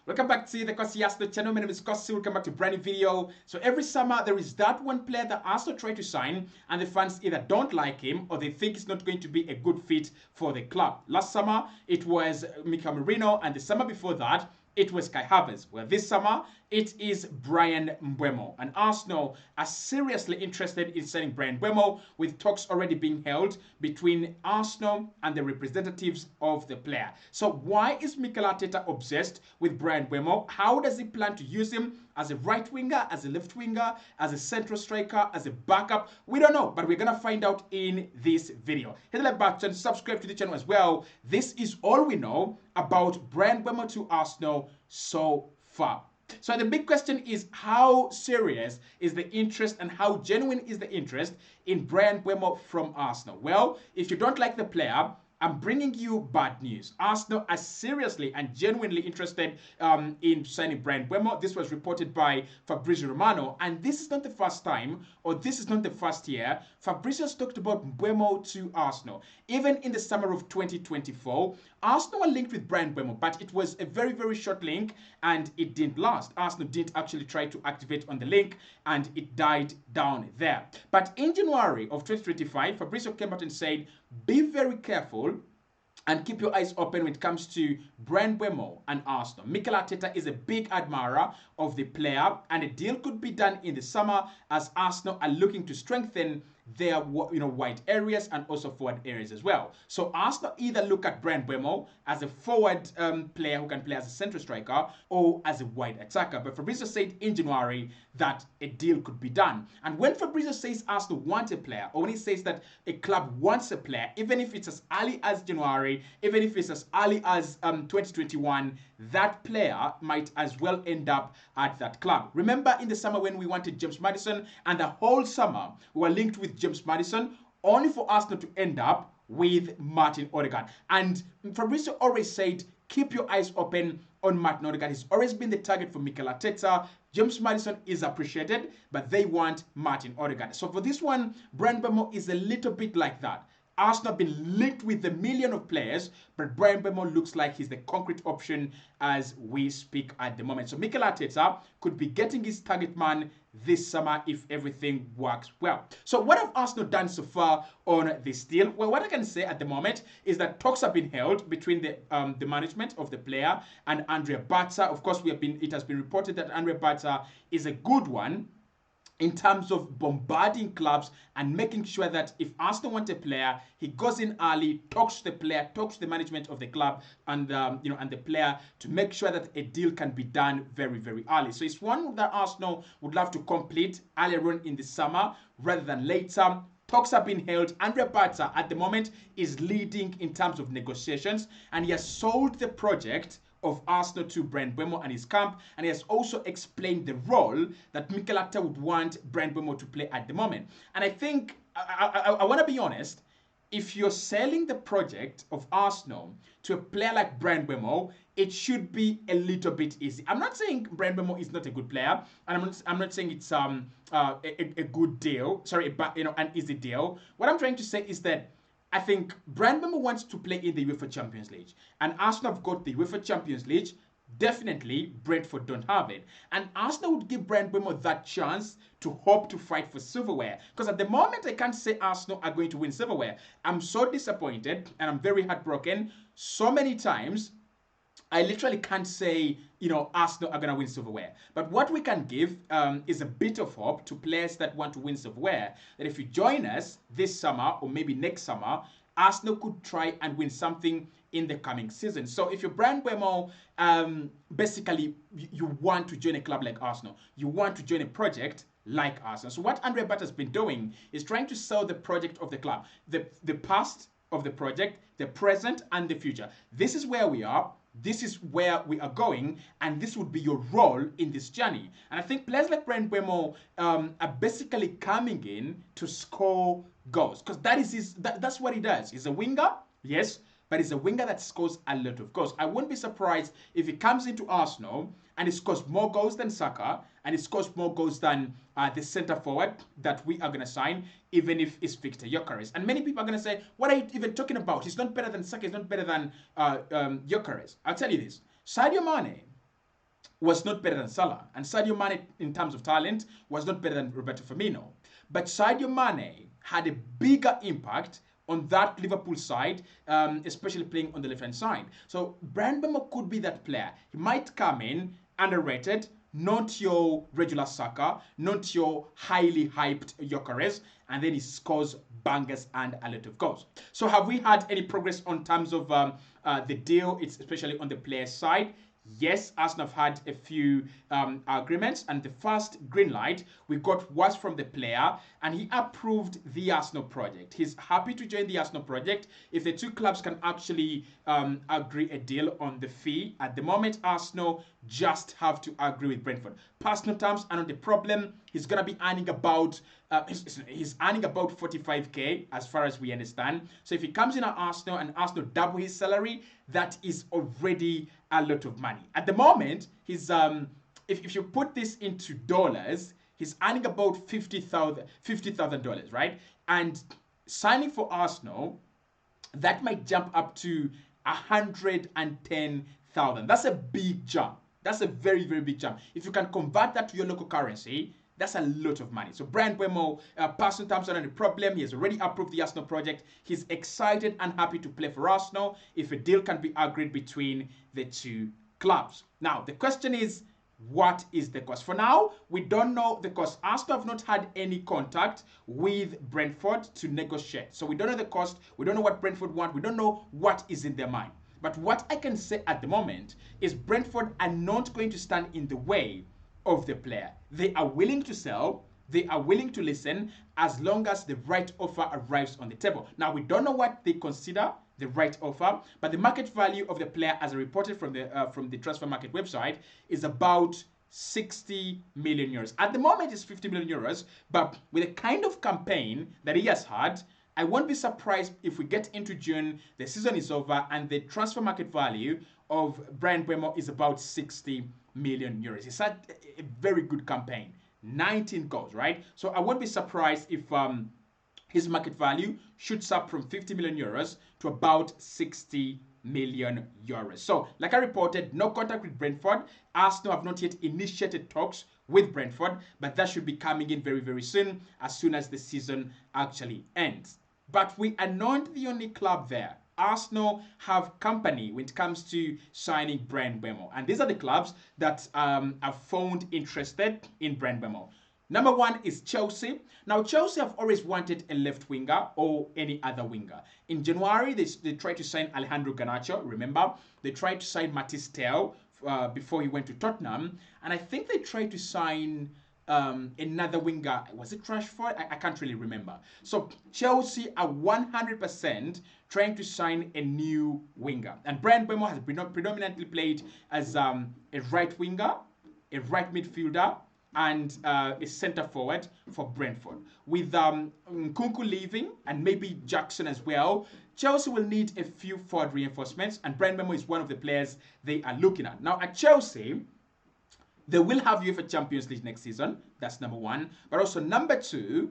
Welcome back to the Kosi Arsenal channel. My name is Kosi. Welcome back to a brand new video. So every summer there is that one player that Arsenal try to sign and the fans either don't like him or they think it's not going to be a good fit for the club. Last summer it was Mika Marino, and the summer before that it was Kai Havertz. Well, this summer it is BRYAN MBUEMO, and Arsenal are seriously interested in signing BRYAN MBUEMO, with talks already being held between Arsenal and the representatives of the player. So why is Mikel Arteta obsessed with BRYAN MBUEMO? How does he plan to use him? As a right winger, as a left winger, as a central striker, as a backup? We don't know, but we're gonna find out in this video. Hit the like button, subscribe to the channel as well. This is all we know about BRYAN MBUEMO to Arsenal so far. So the big question is, how serious is the interest and how genuine is the interest in BRYAN MBUEMO from Arsenal? Well, if you don't like the player, I'm bringing you bad news. Arsenal are seriously and genuinely interested in signing BRYAN MBUEMO. This was reported by Fabrizio Romano, and this is not the first time, or this is not the first year, Fabrizio has talked about MBUEMO to Arsenal. Even in the summer of 2024, Arsenal were linked with BRYAN MBUEMO, but it was a very, very short link and it didn't last. Arsenal didn't actually try to activate on the link and it died down there. But in January of 2025, Fabrizio came out and said, be very careful and keep your eyes open when it comes to BRYAN MBUEMO and Arsenal. Mikel Arteta is a big admirer of the player, and a deal could be done in the summer as Arsenal are looking to strengthen their wide areas and also forward areas as well. So Arsenal either look at BRYAN MBUEMO as a forward player who can play as a central striker or as a wide attacker. But Fabrizio said in January that a deal could be done. And when Fabrizio says Arsenal want a player, or when he says that a club wants a player, even if it's as early as January, even if it's as early as 2021, that player might as well end up at that club. Remember in the summer when we wanted James Maddison, and the whole summer we were linked with James Maddison, only for Arsenal to end up with Martin Odegaard. And Fabrizio always said, keep your eyes open on Martin Odegaard. He's always been the target for Mikel Arteta. James Maddison is appreciated, but they want Martin Odegaard. So for this one, BRYAN MBUEMO is a little bit like that. Arsenal have been linked with a million of players, but BRYAN MBUEMO looks like he's the concrete option as we speak at the moment. So Mikel Arteta could be getting his target man this summer if everything works well. So what have Arsenal done so far on this deal? Well, what I can say at the moment is that talks have been held between the management of the player and Andre Bata. Of course, it has been reported that Andre Bata is a good one in terms of bombarding clubs and making sure that if Arsenal want a player, he goes in early, talks to the player, talks to the management of the club and and the player to make sure that a deal can be done very, very early. So it's one that Arsenal would love to complete earlier on in the summer rather than later. Talks have been held. Andre Bata at the moment is leading in terms of negotiations, and he has sold the project of Arsenal to BRYAN MBUEMO and his camp, and he has also explained the role that Mikel Arteta would want BRYAN MBUEMO to play at the moment. And I think, I want to be honest, if you're selling the project of Arsenal to a player like BRYAN MBUEMO, it should be a little bit easy. I'm not saying BRYAN MBUEMO is not a good player, and I'm not saying it's a good deal, sorry, but an easy deal. What I'm trying to say is that I think BRYAN MBUEMO wants to play in the UEFA Champions League, and Arsenal have got the UEFA Champions League. Definitely, Brentford don't have it, and Arsenal would give BRYAN MBUEMO that chance to hope to fight for silverware. Because at the moment, I can't say Arsenal are going to win silverware. I'm so disappointed, and I'm very heartbroken. So many times, I literally can't say, Arsenal are going to win silverware. But what we can give is a bit of hope to players that want to win silverware, that if you join us this summer or maybe next summer, Arsenal could try and win something in the coming season. So if you're BRYAN MBUEMO, basically you want to join a club like Arsenal. You want to join a project like Arsenal. So what Andre Bata has been doing is trying to sell the project of the club, the past of the project, the present and the future. This is where we are. This is where we are going, and this would be your role in this journey. And I think players like BRYAN MBUEMO are basically coming in to score goals, because that's what he does. He's a winger, yes, but he's a winger that scores a lot of goals. I wouldn't be surprised if he comes into Arsenal and he scores more goals than Saka, and he scores more goals than the centre forward that we are going to sign, even if it's Victor Gyökeres. And many people are going to say, what are you even talking about? He's not better than Saka, he's not better than Gyökeres. I'll tell you this. Sadio Mane was not better than Salah. And Sadio Mane, in terms of talent, was not better than Roberto Firmino. But Sadio Mane had a bigger impact on that Liverpool side, especially playing on the left-hand side. So BRYAN MBUEMO could be that player. He might come in underrated, not your regular Saka, not your highly hyped Gyökeres, and then he scores bangers and a lot of goals. So have we had any progress on terms of the deal? It's especially on the player side. Yes, Arsenal have had a few agreements, and the first green light we got was from the player, and he approved the Arsenal project. He's happy to join the Arsenal project if the two clubs can actually agree a deal on the fee. At the moment, Arsenal just have to agree with Brentford. Personal terms are not the problem. He's gonna be earning about he's earning about 45k as far as we understand. So if he comes in at Arsenal and Arsenal double his salary, that is already a lot of money. At the moment, he's if you put this into dollars, he's earning about $50,000, right? And signing for Arsenal, that might jump up to 110,000. That's a big jump. That's a very, very big jump. If you can convert that to your local currency, that's a lot of money. So BRYAN MBUEMO, personal terms are not a problem. He has already approved the Arsenal project. He's excited and happy to play for Arsenal if a deal can be agreed between the two clubs. Now, the question is, what is the cost? For now, we don't know the cost. Arsenal have not had any contact with Brentford to negotiate. So we don't know the cost. We don't know what Brentford want. We don't know what is in their mind. But what I can say at the moment is Brentford are not going to stand in the way of the player. They are willing to sell. They are willing to listen as long as the right offer arrives on the table. Now, we don't know what they consider the right offer, but the market value of the player, as reported from the transfer market website, is about 60 million euros. At the moment, it's 50 million euros, but with the kind of campaign that he has had, I won't be surprised if we get into June, the season is over, and the transfer market value of BRYAN MBUEMO is about 60 million euros. It's had a very good campaign, 19 goals, right? So I won't be surprised if his market value shoots up from 50 million euros to about 60 million euros. So, like I reported, no contact with Brentford. Arsenal have not yet initiated talks with Brentford, but that should be coming in very, very soon as the season actually ends. But we are not the only club there. Arsenal have company when it comes to signing BRYAN MBUEMO. And these are the clubs that are found interested in BRYAN MBUEMO. Number one is Chelsea. Now, Chelsea have always wanted a left winger or any other winger. In January, they tried to sign Alejandro Garnacho, remember? They tried to sign Matisse Tel before he went to Tottenham. And I think they tried to sign another winger. Was it Rashford? I can't really remember. So Chelsea are 100% trying to sign a new winger. And BRYAN MBUEMO has predominantly played as a right winger, a right midfielder, and a centre forward for Brentford. With Nkunku leaving and maybe Jackson as well, Chelsea will need a few forward reinforcements, and BRYAN MBUEMO is one of the players they are looking at. Now, at Chelsea, they will have UEFA Champions League next season. That's number one. But also, number two,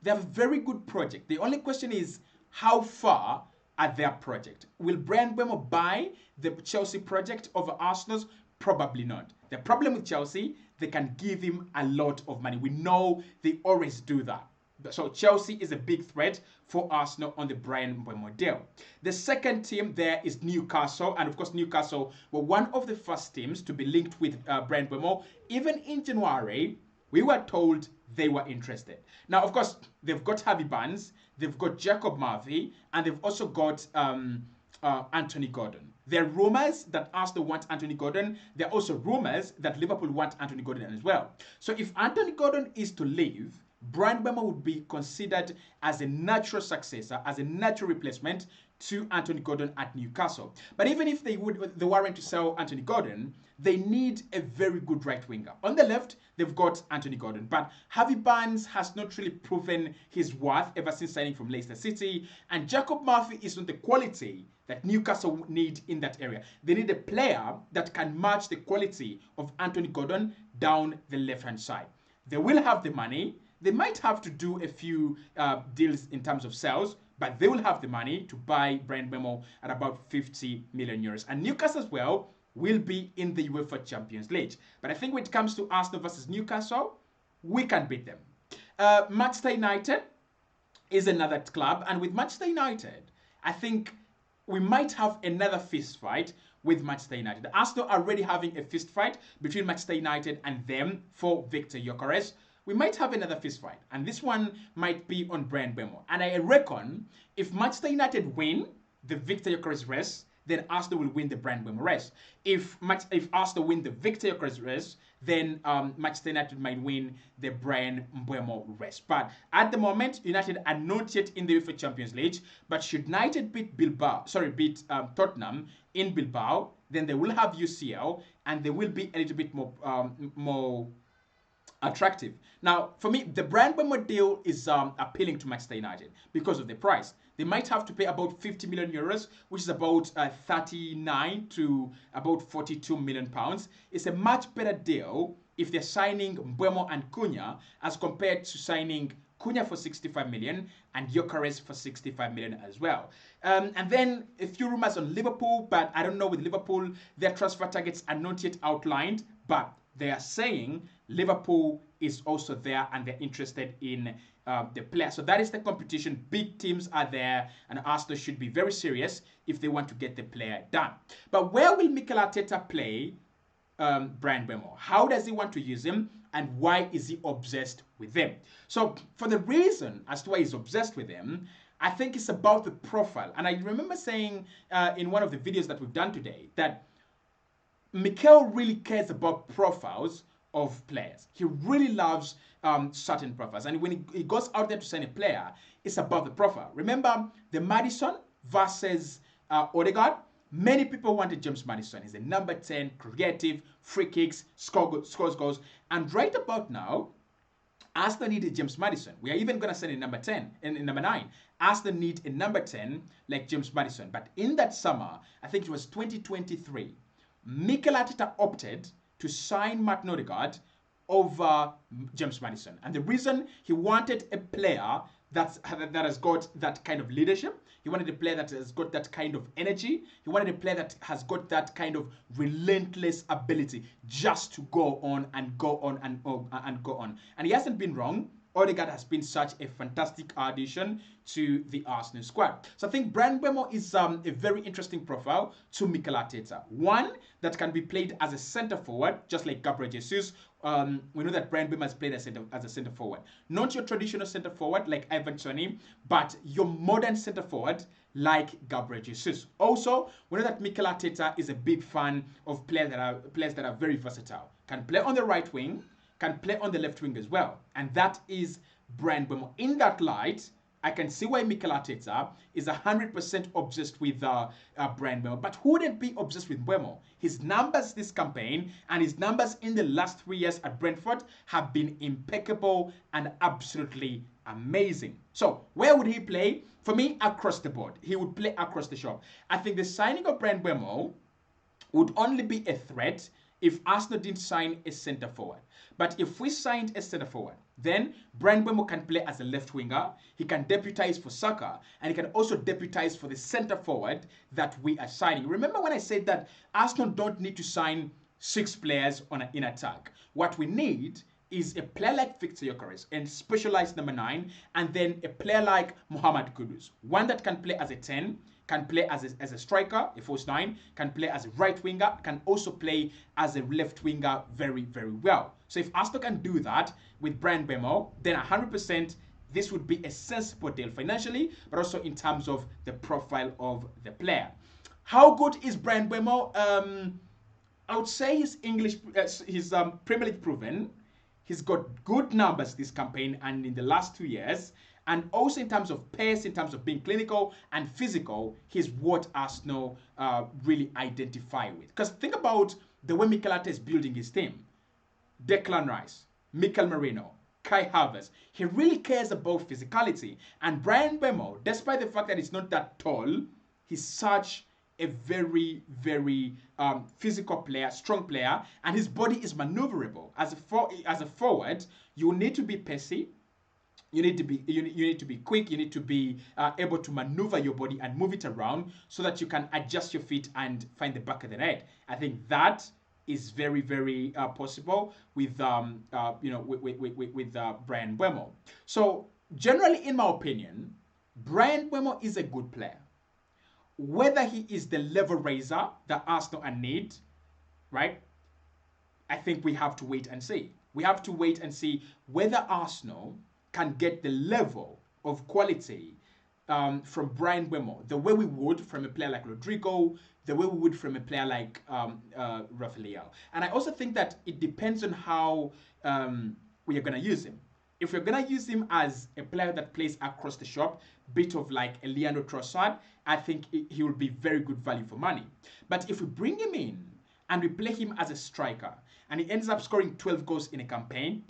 they have a very good project. The only question is, how far are their project? Will BRYAN MBUEMO buy the Chelsea project over Arsenal's? Probably not. The problem with Chelsea, they can give him a lot of money. We know they always do that. So Chelsea is a big threat for Arsenal on the BRYAN MBUEMO deal. The second team there is Newcastle. And of course, Newcastle were one of the first teams to be linked with BRYAN MBUEMO. Even in January, we were told they were interested. Now, of course, they've got Harvey Barnes, they've got Jacob Murphy, and they've also got Anthony Gordon. There are rumors that Arsenal want Anthony Gordon. There are also rumors that Liverpool want Anthony Gordon as well. So if Anthony Gordon is to leave, BRYAN MBUEMO would be considered as a natural successor, as a natural replacement to Anthony Gordon at Newcastle. But even if they weren't to sell Anthony Gordon, they need a very good right winger. On the left, they've got Anthony Gordon, but Harvey Barnes has not really proven his worth ever since signing from Leicester City, and Jacob Murphy is not the quality that Newcastle need in that area. They need a player that can match the quality of Anthony Gordon down the left-hand side. They will have the money. They might have to do a few deals in terms of sales, but they will have the money to buy BRYAN MBUEMO at about 50 million euros. And Newcastle as well will be in the UEFA Champions League. But I think when it comes to Arsenal versus Newcastle, we can beat them. Manchester United is another club, and with Manchester United, I think we might have another fist fight with Manchester United. Arsenal are already having a fist fight between Manchester United and them for Victor Gyökeres. We might have another fist fight, and this one might be on BRYAN BUEMO. And I reckon if Manchester United win the Victor Gyökeres race, then Arsenal will win the BRYAN BUEMO race. If Arsenal win the Victor Gyökeres race, then Manchester United might win the BRYAN BUEMO race. But at the moment, United are not yet in the UEFA Champions League. But should United beat Tottenham in Bilbao, then they will have UCL and they will be a little bit more attractive. Now, for me, the BRYAN BUEMO deal is appealing to Manchester United because of the price. They might have to pay about 50 million euros, which is about 39 to about 42 million pounds. It's a much better deal if they're signing BUEMO and Cunha as compared to signing Cunha for 65 million and Gyökeres for 65 million as well. And then a few rumors on Liverpool, but I don't know with Liverpool, their transfer targets are not yet outlined, but they are saying Liverpool is also there and they're interested in the player. So that is the competition. Big teams are there, and Arsenal should be very serious if they want to get the player done. But where will Mikel Arteta play BRYAN BUEMO? How does he want to use him, and why is he obsessed with him? So for the reason as to why he's obsessed with him, I think it's about the profile. And I remember saying in one of the videos that we've done today that Mikel really cares about profiles of players. He really loves certain profiles. And when he goes out there to sign a player, it's about the profile. Remember the Maddison versus Odegaard? Many people wanted James Maddison. He's a number 10, creative, free kicks, scores goals. And right about now, Arsenal needed James Maddison. We are even going to send a number 10 and number 9. Arsenal need a number 10 like James Maddison. But in that summer, I think it was 2023, Mikel Arteta opted to sign Martin Odegaard over James Maddison. And the reason he wanted a player that has got that kind of leadership, he wanted a player that has got that kind of energy, he wanted a player that has got that kind of relentless ability just to go on and go on and go on. And he hasn't been wrong. Odegaard has been such a fantastic addition to the Arsenal squad. So I think BRYAN BUEMO is a very interesting profile to Mikel Arteta. One that can be played as a centre forward, just like Gabriel Jesus. We know that BRYAN BUEMO has played as a centre forward. Not your traditional centre forward like Ivan Toney, but your modern centre forward like Gabriel Jesus. Also, we know that Mikel Arteta is a big fan of players that are very versatile. Can play on the right wing, can play on the left wing as well. And that is BRYAN BUEMO. In that light, I can see why Mikel Arteta is 100% obsessed with BRYAN BUEMO. But who wouldn't be obsessed with BUEMO? His numbers this campaign and his numbers in the last 3 years at Brentford have been impeccable and absolutely amazing. So where would he play? For me, across the board. He would play across the shop. I think the signing of BRYAN BUEMO would only be a threat if Arsenal didn't sign a centre forward. But if we signed a centre forward, then BRYAN BUEMO can play as a left winger, he can deputise for Saka, and he can also deputise for the centre forward that we are signing. Remember when I said that Arsenal don't need to sign 6 players in attack. What we need is a player like Victor Gyökeres and specialised number 9, and then a player like Mohamed Kudus, one that can play as a 10, can play as a striker, a false 9, can play as a right winger, can also play as a left winger very, very well. So if Arsenal can do that with BRYAN BUEMO, then 100% this would be a sensible deal financially, but also in terms of the profile of the player. How good is BRYAN BUEMO? I would say his Premier League proven. He's got good numbers this campaign and in the last 2 years. And also in terms of pace, in terms of being clinical and physical, he's what Arsenal really identify with. Because think about the way Mikel Arteta is building his team. Declan Rice, Mikel Merino, Kai Havertz. He really cares about physicality. And BRYAN BUEMO, despite the fact that he's not that tall, he's such a very, very physical player, strong player, and his body is maneuverable. As a forward, you need to be pacey. You need to be you need to be quick. You need to be able to maneuver your body and move it around so that you can adjust your feet and find the back of the net. I think that is very very possible with Bryan MBUEMO. So generally, in my opinion, Bryan MBUEMO is a good player. Whether he is the level raiser that Arsenal need, right? I think we have to wait and see. We have to wait and see whether Arsenal can get the level of quality from Bryan MBUEMO, the way we would from a player like Rodrigo, the way we would from a player like Rafael. And I also think that it depends on how we are going to use him. If we're going to use him as a player that plays across the shop, bit of like a Leandro Trossard, I think he will be very good value for money. But if we bring him in and we play him as a striker and he ends up scoring 12 goals in a campaign,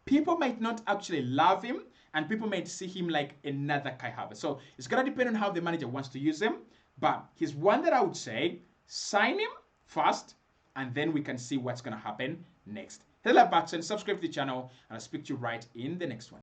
people might not actually love him and people might see him like another Kai Havertz. So it's going to depend on how the manager wants to use him. But he's one that I would say sign him first and then we can see what's going to happen next. Hit that button, subscribe to the channel, and I'll speak to you right in the next one.